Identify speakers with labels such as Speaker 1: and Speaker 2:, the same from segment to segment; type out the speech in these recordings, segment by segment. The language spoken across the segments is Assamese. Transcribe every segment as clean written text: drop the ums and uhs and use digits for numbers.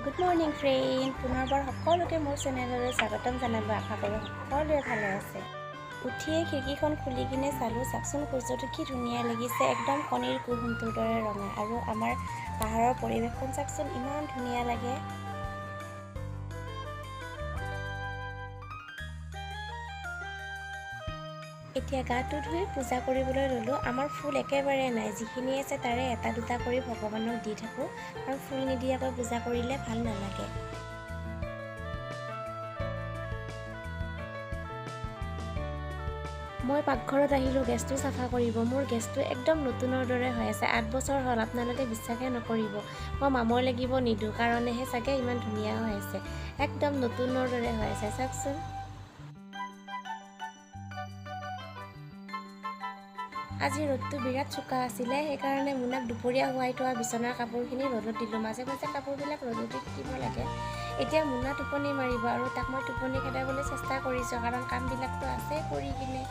Speaker 1: গুড মৰ্ণিং ফ্ৰেণ্ড, পুনৰবাৰ সকলোকে মোৰ চেনেললৈ স্বাগতম জনালোঁ। আশা কৰোঁ সকলোৱে ভালে আছে। উঠিয়ে খিৰিকীখন খুলি কিনে চালোঁ, চাওকচোন সূৰ্যটো কি ধুনীয়া লাগিছে, একদম কণীৰ কুহুমটোৰ দৰে ৰঙা। আৰু আমাৰ পাহাৰৰ পৰিৱেশখন চাওকচোন, ইমান ধুনীয়া লাগে। এতিয়া গাটো ধুই পূজা কৰিবলৈ ল'লোঁ। আমাৰ ফুল একেবাৰে নাই, যিখিনি আছে তাৰে এটা দুটা কৰি ভগৱানক দি থাকোঁ, আৰু ফুল নিদিয়াকৈ পূজা কৰিলে ভাল নালাগে। মই পাকঘৰত আহিলোঁ গেছটো চাফা কৰিব। মোৰ গেছটো একদম নতুনৰ দৰে হৈ আছে, 8 বছৰ হ'ল। আপোনালোকে বিশ্বাসে নকৰিব, মই মামৰ লাগিব নিদিওঁ কাৰণেহে চাগে ইমান ধুনীয়া হৈ আছে, একদম নতুনৰ দৰে হৈ আছে। চাওকচোন, আজি ৰ'দটো বিৰাট চোকা আছিলে, সেইকাৰণে মোনাক দুপৰীয়া শুৱাই থোৱা বিচনাৰ কাপোৰখিনি ৰ'দত দিলোঁ। মাজে মাজে কাপোৰবিলাক ৰ'দত দিব লাগে। এতিয়া মোনা টোপনি মাৰিব আৰু তাক মই টোপনি খেদাবলৈ চেষ্টা কৰিছোঁ, কাৰণ কামবিলাকতো আছে কৰি কিনে।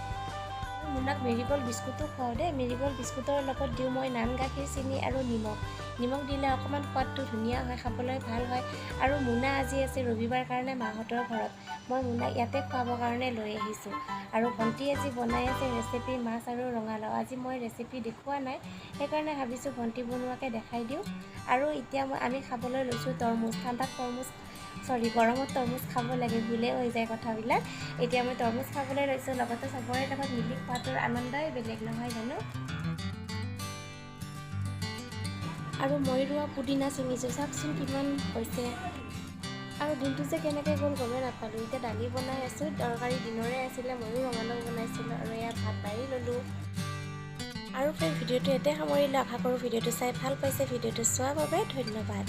Speaker 1: মোনাক মেৰিগ'ল্ড বিস্কুটো খুৱাওঁ দেই। মেৰিগ'ল্ড বিস্কুটৰ লগত দিওঁ মই নান, গাখীৰ, চেনি আৰু নিমখ দিলে অকণমান সোৱাদটো ধুনীয়া হয়, খাবলৈ ভাল হয়। আৰু মোনা আজি আছে ৰবিবাৰ কাৰণে মাহঁতৰ ঘৰত, মই মোনাক ইয়াতে খুৱাবৰ কাৰণে লৈ আহিছোঁ। আৰু ভণ্টি আজি বনাই আছে ৰেচিপি মাছ আৰু ৰঙালাও। আজি মই ৰেচিপি দেখুওৱা নাই, সেইকাৰণে ভাবিছোঁ ভণ্টি বনোৱাকৈ দেখাই দিওঁ। আৰু এতিয়া আমি খাবলৈ লৈছোঁ তৰমুজ। গৰমত তৰমুজ খাব লাগে, ভুলে হৈ যায় কথাবিলাক। এতিয়া মই তৰমুজ খাবলৈ লৈছোঁ, লগতে চবৰে লগত মিলি খোৱাটোৰ আনন্দই বেলেগ, নহয় জানো? আৰু মই ৰোৱা পুদিনা ছিঙিছোঁ, চাওকচোন কিমান হৈছে। আৰু দিনটো যে কেনেকৈ গ'ল গমেই নাপালোঁ। এতিয়া দালি বনাই আছোঁ, তৰকাৰী দিনৰে আছিলে, ময়ো ৰঙালাও বনাইছিলোঁ, আৰু এয়া ভাত বাঢ়ি ল'লোঁ। আৰু ফ্ৰেণ্ড, ভিডিঅ'টো ইয়াতে সামৰিলোঁ। আশা কৰোঁ ভিডিঅ'টো চাই ভাল পাইছে। ভিডিঅ'টো চোৱাৰ বাবে ধন্যবাদ।